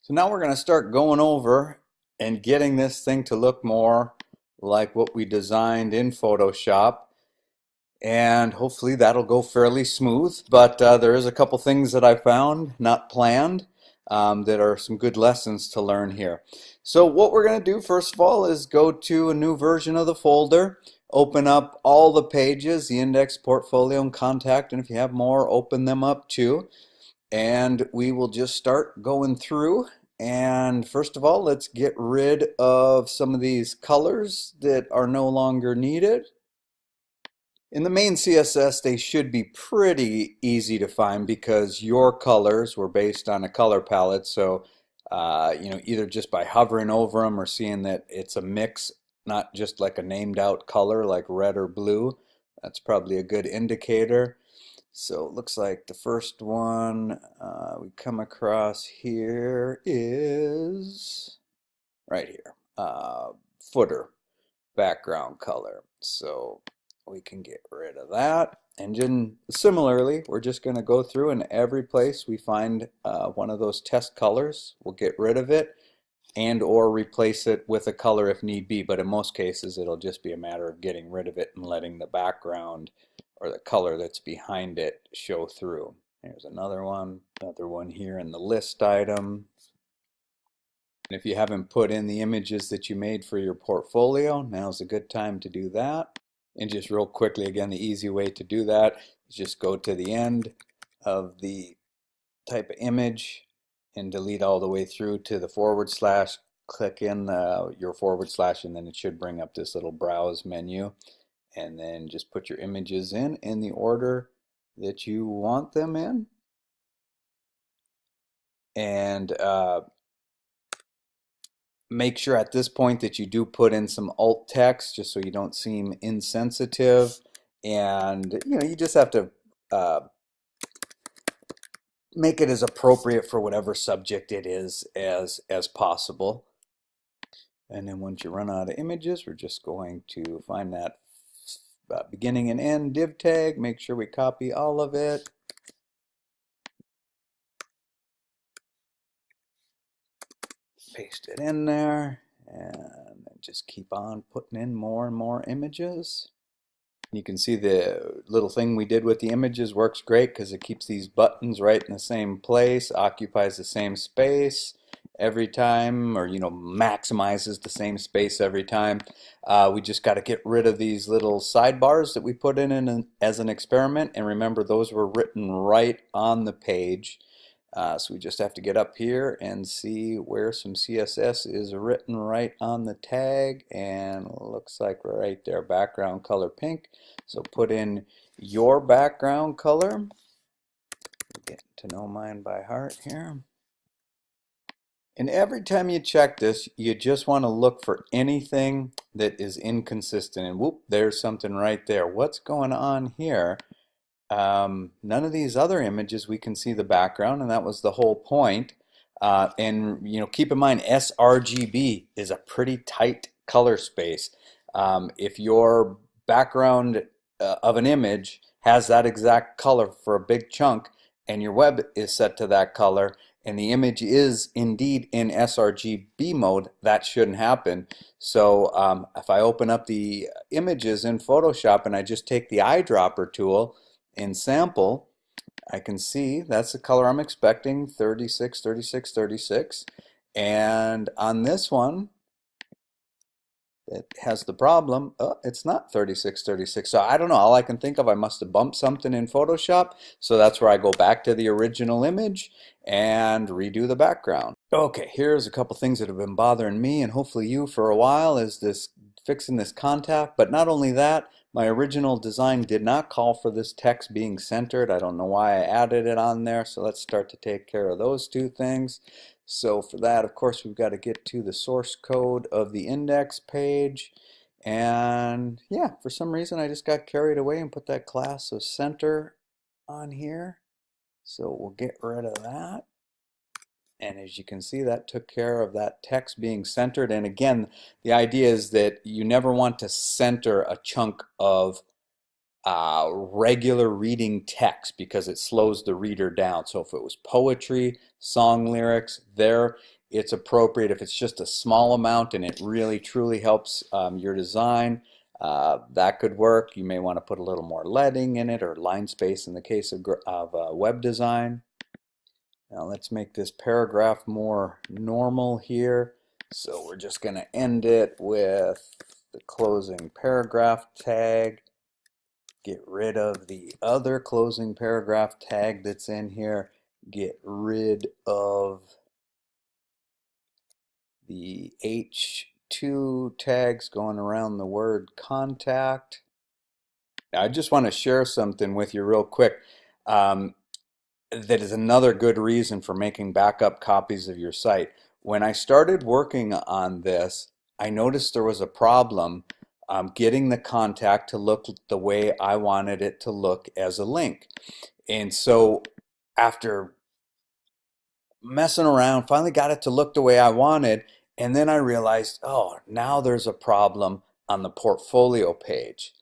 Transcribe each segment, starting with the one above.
So now we're going to start going over and getting this thing to look more like what we designed in Photoshop. And hopefully that'll go fairly smooth. But there is a couple things that I found, not planned, that are some good lessons to learn here. So what we're going to do first of all is go to a new version of the folder, open up all the pages, the index, portfolio, and contact, and if you have more, open them up too. And we will just start going through. And first of all, let's get rid of some of these colors that are no longer needed. In the main CSS, they should be pretty easy to find because your colors were based on a color palette. So, either just by hovering over them or seeing that it's a mix, not just like a named out color like red or blue, that's probably a good indicator. So it looks like the first one we come across here is right here, footer background color. So we can get rid of that. And then similarly, we're just going to go through and every place we find one of those test colors, we'll get rid of it and or replace it with a color if need be. But in most cases, it'll just be a matter of getting rid of it and letting the background or the color that's behind it show through. Here's another one here in the list item. And if you haven't put in the images that you made for your portfolio, now's a good time to do that. And just real quickly, again, the easy way to do that is just go to the end of the type of image and delete all the way through to the /, click in your /, and then it should bring up this little browse menu. And then just put your images in the order that you want them in. And make sure at this point that you do put in some alt text just so you don't seem insensitive. And you just have to make it as appropriate for whatever subject it is as possible. And then once you run out of images, we're just going to find that beginning and end div tag, make sure we copy all of it. Paste it in there and just keep on putting in more and more images. You can see the little thing we did with the images works great because it keeps these buttons right in the same place, occupies the same space every time, or maximizes the same space every time. We just got to get rid of these little sidebars that we put in as an experiment, and remember those were written right on the page. So we just have to get up here and see where some CSS is written right on the tag, and it looks like right there, background color pink. So put in your background color. Getting to know mine by heart here. And every time you check this, you just want to look for anything that is inconsistent. And whoop, there's something right there. What's going on here? None of these other images we can see the background, and that was the whole point. And keep in mind sRGB is a pretty tight color space. If your background of an image has that exact color for a big chunk and your web is set to that color and the image is indeed in sRGB mode, that shouldn't happen. So if I open up the images in Photoshop and I just take the eyedropper tool and sample, I can see that's the color I'm expecting, 36, 36, 36. And on this one, it has the problem, it's not 36, 36. So I don't know, all I can think of, I must have bumped something in Photoshop. So that's where I go back to the original image and redo the background. Okay, here's a couple things that have been bothering me and hopefully you for a while, is this fixing this contact. But not only that, my original design did not call for this text being centered. I don't know why I added it on there. So let's start to take care of those two things. So for that, of course, we've got to get to the source code of the index page. And yeah, for some reason, I just got carried away and put that class of center on here. So we'll get rid of that. And as you can see, that took care of that text being centered. And again, the idea is that you never want to center a chunk of regular reading text because it slows the reader down. So if it was poetry, song lyrics, there it's appropriate. If it's just a small amount and it really truly helps your design, that could work. You may want to put a little more leading in it or line space in the case of web design. Now let's make this paragraph more normal here. So we're just going to end it with the closing paragraph tag. Get rid of the other closing paragraph tag that's in here. Get rid of the H2 tags going around the word contact. I just want to share something with you real quick. That is another good reason for making backup copies of your site. When I started working on this, I noticed there was a problem getting the contact to look the way I wanted it to look as a link. And so after messing around, finally got it to look the way I wanted, and then I realized, oh, now there's a problem on the portfolio page.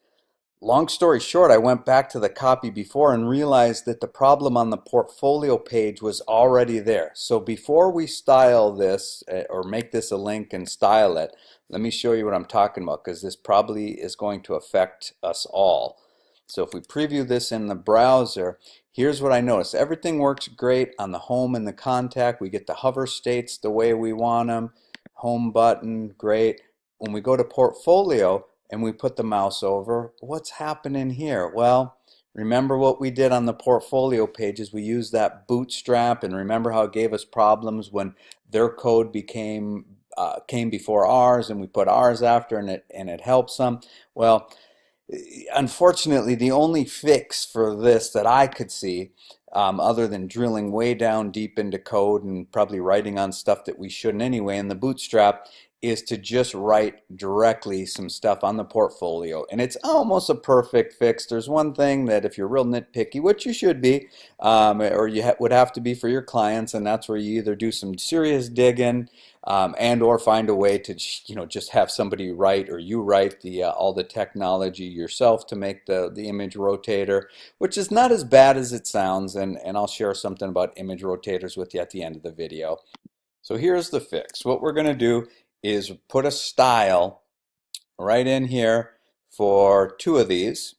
Long story short, I went back to the copy before and realized that the problem on the portfolio page was already there. So before we style this or make this a link and style it, let me show you what I'm talking about, because this probably is going to affect us all. So if we preview this in the browser, here's what I noticed. Everything works great on the home and the contact. We get the hover states the way we want them. Home button, great. When we go to portfolio, and we put the mouse over, what's happening here? Well, remember what we did on the portfolio pages. We used that bootstrap, and remember how it gave us problems when their code came before ours, and we put ours after, and it helps them. Well, unfortunately, the only fix for this that I could see, other than drilling way down deep into code and probably writing on stuff that we shouldn't anyway in the bootstrap, is to just write directly some stuff on the portfolio. And it's almost a perfect fix. There's one thing that if you're real nitpicky, which you should be, or you would have to be for your clients, and that's where you either do some serious digging and or find a way to just have somebody write, or you write all the technology yourself to make the image rotator, which is not as bad as it sounds, and I'll share something about image rotators with you at the end of the video. So here's the fix. What we're going to do is put a style right in here for two of these.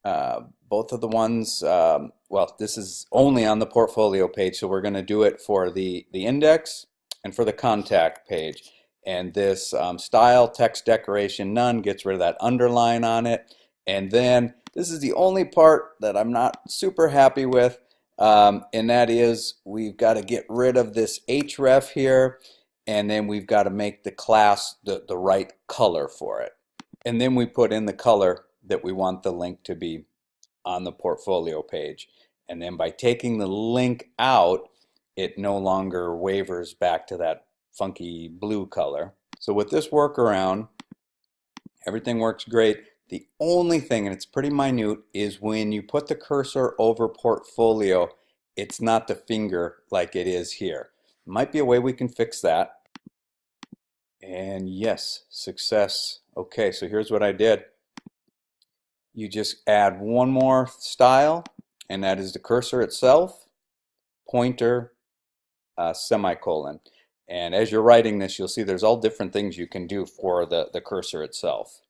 Both of the ones, well, this is only on the portfolio page, so we're going to do it for the index and for the contact page. And this style text decoration none gets rid of that underline on it. And then this is the only part that I'm not super happy with, and that is we've got to get rid of this href here. And then we've got to make the class the right color for it. And then we put in the color that we want the link to be on the portfolio page. And then by taking the link out, it no longer wavers back to that funky blue color. So with this workaround, everything works great. The only thing, and it's pretty minute, is when you put the cursor over portfolio, it's not the finger like it is here. Might be a way we can fix that. And yes, success. Okay, so here's what I did. You just add one more style, and that is the cursor itself, pointer, semicolon. And as you're writing this, you'll see there's all different things you can do for the cursor itself.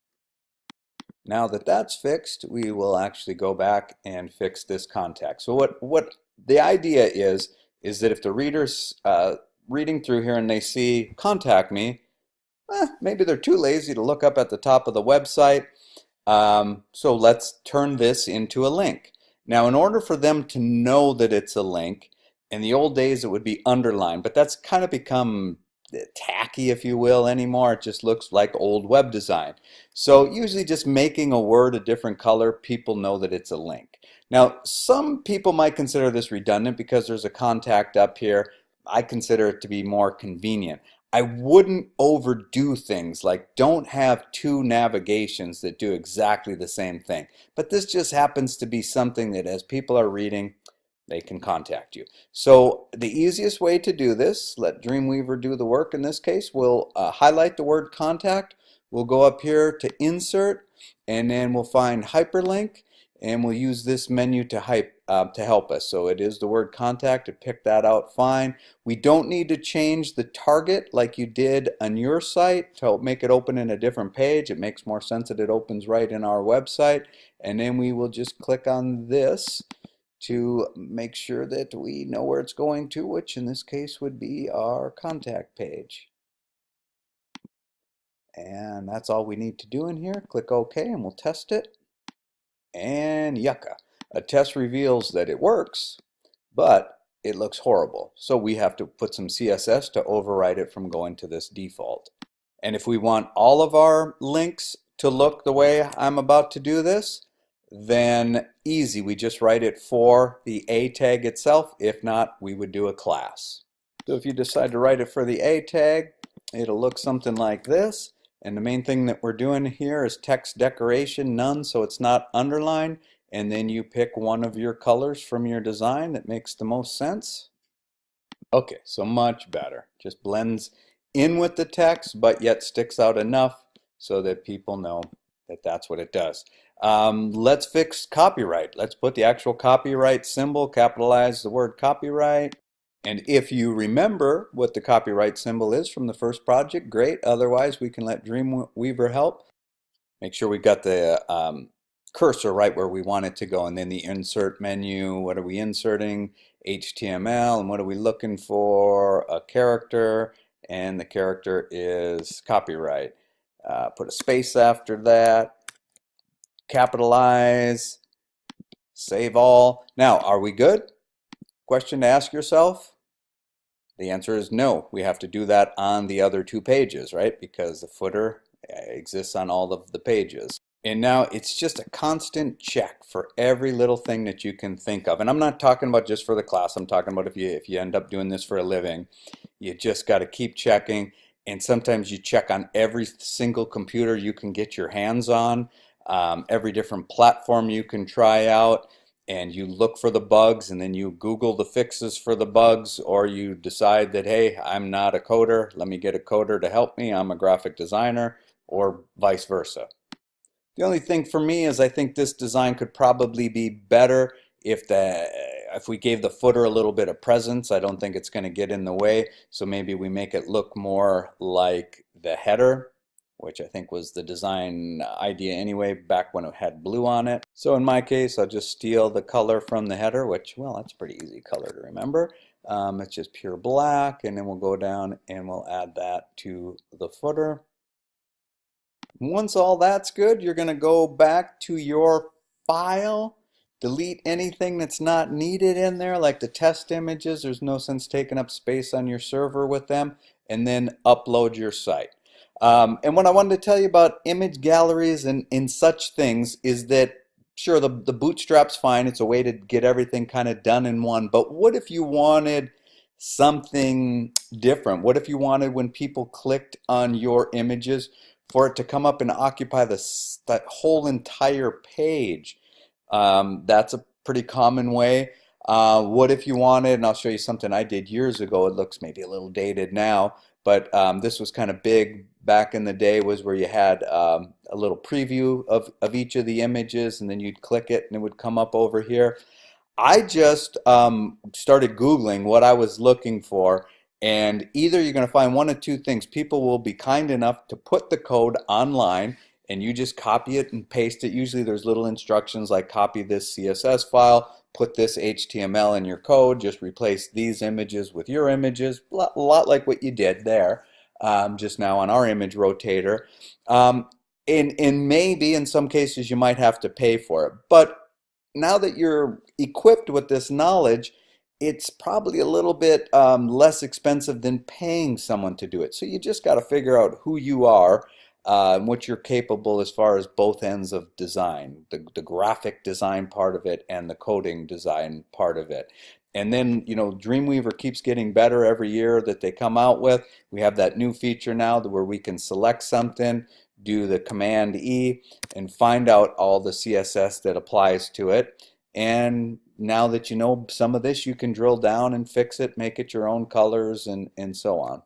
Now that that's fixed, we will actually go back and fix this contact. So what the idea is that if the reader's reading through here and they see contact me, maybe they're too lazy to look up at the top of the website. So let's turn this into a link. Now, in order for them to know that it's a link, in the old days it would be underlined, but that's kind of become tacky, if you will, anymore. It just looks like old web design. So usually just making a word a different color, people know that it's a link. Now, some people might consider this redundant because there's a contact up here. I consider it to be more convenient. I wouldn't overdo things, like don't have two navigations that do exactly the same thing. But this just happens to be something that as people are reading, they can contact you. So the easiest way to do this, let Dreamweaver do the work in this case, we'll highlight the word contact. We'll go up here to insert, and then we'll find hyperlink, and we'll use this menu to to help us. So it is the word contact. It picked that out fine. We don't need to change the target like you did on your site to make it open in a different page. It makes more sense that it opens right in our website. And then we will just click on this to make sure that we know where it's going to, which in this case would be our contact page. And that's all we need to do in here. Click OK and we'll test it. And yucca, a test reveals that it works, but it looks horrible. So we have to put some CSS to override it from going to this default. And if we want all of our links to look the way I'm about to do this, then easy, we just write it for the A tag itself. If not, we would do a class. So if you decide to write it for the A tag, it'll look something like this. And the main thing that we're doing here is text decoration, none, so it's not underlined. And then you pick one of your colors from your design that makes the most sense. Okay, so much better. Just blends in with the text, but yet sticks out enough so that people know that that's what it does. Let's fix copyright. Let's put the actual copyright symbol, capitalize the word copyright. And if you remember what the copyright symbol is from the first project, great. Otherwise, we can let Dreamweaver help. Make sure we got the cursor right where we want it to go. And then the insert menu, what are we inserting? HTML. And what are we looking for? A character. And the character is copyright. Put a space after that. Capitalize. Save all. Now, are we good? Question to ask yourself. The answer is no. We have to do that on the other two pages, right? Because the footer exists on all of the pages. And now it's just a constant check for every little thing that you can think of. And I'm not talking about just for the class. I'm talking about if you end up doing this for a living. You just got to keep checking. And sometimes you check on every single computer you can get your hands on, every different platform you can try out. And you look for the bugs, and then you Google the fixes for the bugs, or you decide that, hey, I'm not a coder, let me get a coder to help me, I'm a graphic designer, or vice versa. The only thing for me is I think this design could probably be better if we gave the footer a little bit of presence. I don't think it's going to get in the way, so maybe we make it look more like the header, which I think was the design idea anyway, back when it had blue on it. So in my case, I'll just steal the color from the header, which, well, that's a pretty easy color to remember. It's just pure black, and then we'll go down and we'll add that to the footer. Once all that's good, you're going to go back to your file, delete anything that's not needed in there, like the test images. There's no sense taking up space on your server with them, and then upload your site. And what I wanted to tell you about image galleries and such things is that, sure, the bootstrap's fine. It's a way to get everything kind of done in one. But what if you wanted something different? What if you wanted, when people clicked on your images, for it to come up and occupy that whole entire page? That's a pretty common way. What if you wanted, and I'll show you something I did years ago. It looks maybe a little dated now, but this was kind of big back in the day, was where you had a little preview of each of the images, and then you'd click it and it would come up over here. I just started Googling what I was looking for, and either you're going to find one of two things. People will be kind enough to put the code online, and you just copy it and paste it. Usually there's little instructions like copy this CSS file, put this HTML in your code, just replace these images with your images, a lot like what you did there just now on our image rotator. And maybe in some cases you might have to pay for it. But now that you're equipped with this knowledge, it's probably a little bit less expensive than paying someone to do it. So you just got to figure out who you are, and what you're capable as far as both ends of design, the graphic design part of it and the coding design part of it. And then, you know, Dreamweaver keeps getting better every year that they come out with. We have that new feature now where we can select something, do the Command E, and find out all the CSS that applies to it. And now that you know some of this, you can drill down and fix it, make it your own colors, and so on.